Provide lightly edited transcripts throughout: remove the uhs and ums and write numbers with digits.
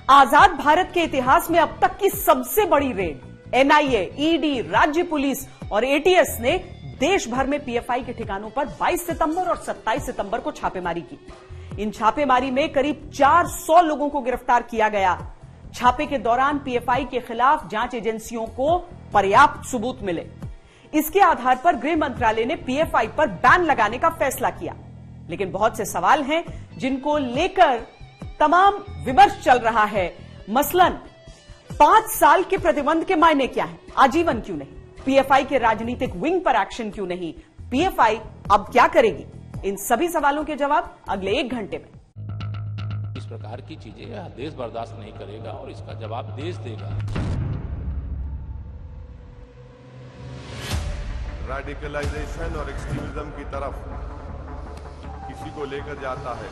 आजाद भारत के इतिहास में अब तक की सबसे बड़ी रेड एनआईए, ईडी, राज्य पुलिस और एटीएस ने देश भर में पीएफआई के ठिकानों पर 22 सितंबर और 27 सितंबर को छापेमारी की। इन छापेमारी में करीब 400 लोगों को गिरफ्तार किया गया। छापे के दौरान पीएफआई के खिलाफ जांच एजेंसियों को पर्याप्त सबूत मिले। इसके आधार पर गृह मंत्रालय ने पीएफआई पर बैन लगाने का फैसला किया। लेकिन बहुत से सवाल हैं जिनको लेकर तमाम विमर्श चल रहा है। मसलन 5 साल के प्रतिबंध के मायने क्या हैं? आजीवन क्यों नहीं? पीएफआई के राजनीतिक विंग पर एक्शन क्यों नहीं? पीएफआई अब क्या करेगी? इन सभी सवालों के जवाब अगले 1 घंटे में। इस प्रकार की चीजें देश बर्दाश्त नहीं करेगा और इसका जवाब देश देगा। रेडिकलाइजेशन और एक्सट्रीमिज्म की तरफ किसी को लेकर जाता है,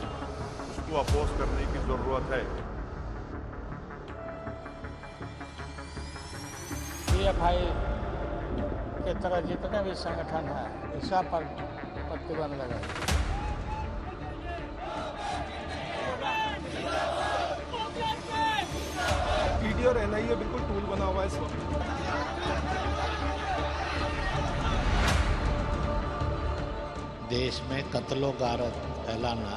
उसको अपोज करने की जरूरत है। पीएफआई के तरह जितने भी संगठन है सब पर प्रतिबंध लगा। ईडी और एनआईए बिल्कुल टूल बना हुआ है इस वक्त। देश में कत्लो गारत फैलाना,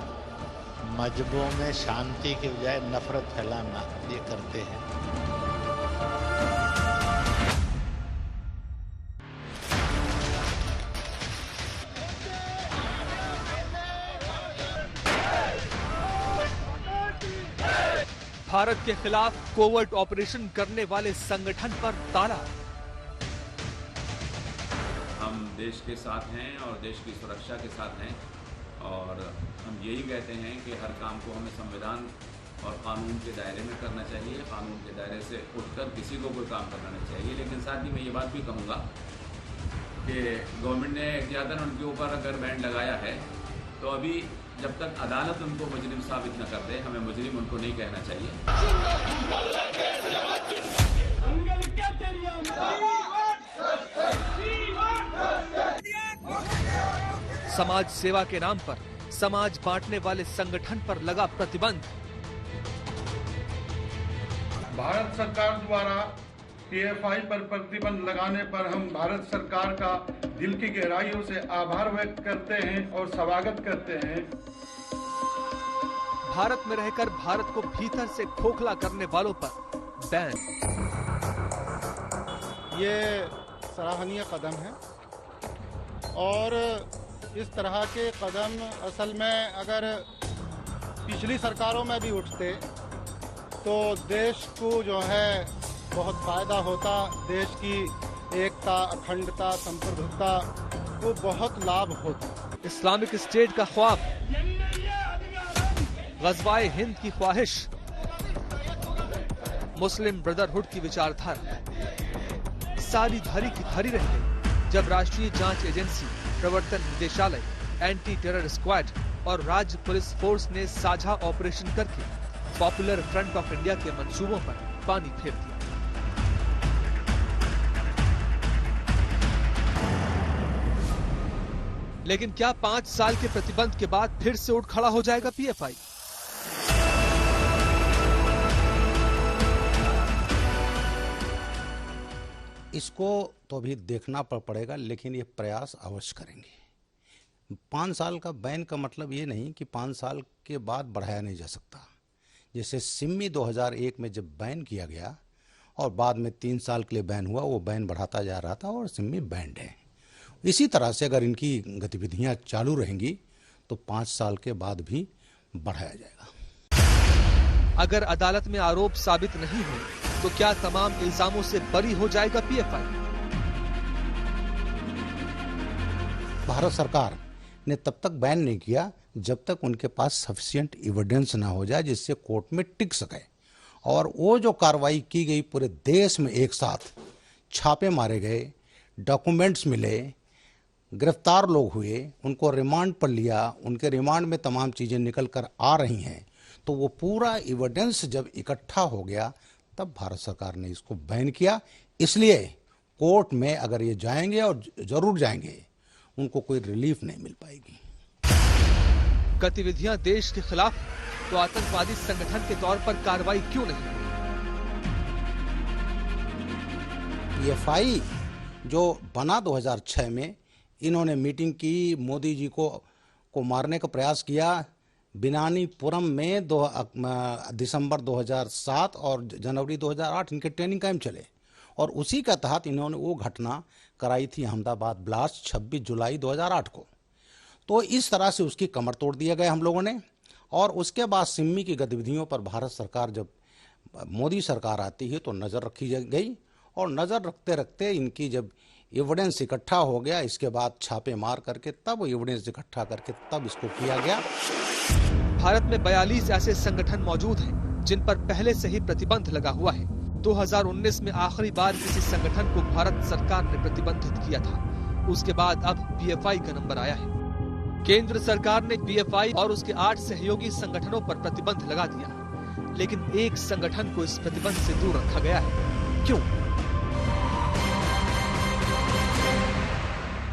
मजहबों में शांति के बजाय नफरत फैलाना ये करते हैं। भारत के खिलाफ कोवर्ट ऑपरेशन करने वाले संगठन पर ताला। हम देश के साथ हैं और देश की सुरक्षा के साथ हैं और हम यही कहते हैं कि हर काम को हमें संविधान और कानून के दायरे में करना चाहिए। कानून के दायरे से उठकर किसी को कोई काम करना नहीं चाहिए। लेकिन साथ ही मैं ये बात भी कहूँगा कि गवर्नमेंट ने एहतियातन उनके ऊपर अगर बैन लगाया है तो अभी जब तक अदालत उनको मुजरिम साबित न कर दे, हमें मुजरिम उनको नहीं कहना चाहिए। समाज सेवा के नाम पर समाज बांटने वाले संगठन पर लगा प्रतिबंध। भारत सरकार द्वारा पीएफआई पर प्रतिबंध लगाने पर हम भारत सरकार का दिल की गहराइयों से आभार व्यक्त करते हैं और स्वागत करते हैं। भारत में रहकर भारत को भीतर से खोखला करने वालों पर बैन। ये सराहनीय कदम है और इस तरह के कदम असल में अगर पिछली सरकारों में भी उठते तो देश को जो है बहुत फायदा होता। देश की एकता, अखंडता, संप्रभुता को बहुत लाभ होता। इस्लामिक स्टेट का ख्वाब, ग़ज़वाए हिंद की ख्वाहिश, मुस्लिम ब्रदरहुड की विचारधारा सारी धरी की धरी रह गई जब राष्ट्रीय जांच एजेंसी, प्रवर्तन निदेशालय, एंटी टेरर स्क्वाड और राज्य पुलिस फोर्स ने साझा ऑपरेशन करके पॉपुलर फ्रंट ऑफ इंडिया के मंसूबों पर पानी फेर दिया। लेकिन क्या 5 साल के प्रतिबंध के बाद फिर से उठ खड़ा हो जाएगा पीएफआई? इसको तो अभी देखना पड़ेगा, लेकिन ये प्रयास अवश्य करेंगे। 5 साल का बैन का मतलब ये नहीं कि 5 साल के बाद बढ़ाया नहीं जा सकता। जैसे सिम्मी 2001 में जब बैन किया गया और बाद में 3 साल के लिए बैन हुआ, वो बैन बढ़ाता जा रहा था और सिम्मी बैंड है। इसी तरह से अगर इनकी गतिविधियां चालू रहेंगी तो 5 साल के बाद भी बढ़ाया जाएगा। अगर अदालत में आरोप साबित नहीं हुए तो क्या तमाम इल्जामों से बरी हो जाएगा पीएफआई? भारत सरकार ने तब तक बैन नहीं किया जब तक उनके पास सफिशिएंट एविडेंस ना हो जाए जिससे कोर्ट में टिक सके। और वो जो कार्रवाई की गई, पूरे देश में एक साथ छापे मारे गए, डॉक्यूमेंट्स मिले, गिरफ्तार लोग हुए, उनको रिमांड पर लिया, उनके रिमांड में तमाम चीज़ें निकल कर आ रही हैं, तो वो पूरा एविडेंस जब इकट्ठा हो गया तब भारत सरकार ने इसको बैन किया। इसलिए कोर्ट में अगर ये जाएंगे और जरूर जाएंगे, उनको कोई रिलीफ नहीं मिल पाएगी। गतिविधियां देश के खिलाफ तो आतंकवादी संगठन के तौर पर कार्रवाई क्यों नहीं? पीएफआई जो बना 2006 में, इन्होंने मीटिंग की, मोदी जी को मारने का प्रयास किया बिनानीपुरम में दिसंबर 2007 और जनवरी 2008 इनके ट्रेनिंग कैंप चले और उसी के तहत इन्होंने वो घटना कराई थी अहमदाबाद ब्लास्ट 26 जुलाई 2008 को। तो इस तरह से उसकी कमर तोड़ दिया गया हम लोगों ने। और उसके बाद सिम्मी की गतिविधियों पर भारत सरकार, जब मोदी सरकार आती है तो नज़र रखी गई और नज़र रखते रखते इनकी जब एविडेंस इकट्ठा हो गया, इसके बाद छापे मार करके तब एविडेंस इकट्ठा करके तब इसको किया गया। भारत में 42 ऐसे संगठन मौजूद हैं जिन पर पहले से ही प्रतिबंध लगा हुआ है। 2019 में आखिरी बार किसी संगठन को भारत सरकार ने प्रतिबंधित किया था, उसके बाद अब पीएफआई का नंबर आया है। केंद्र सरकार ने पीएफआई और उसके 8 सहयोगी संगठनों पर प्रतिबंध लगा दिया, लेकिन एक संगठन को इस प्रतिबंध से दूर रखा गया है। क्यों?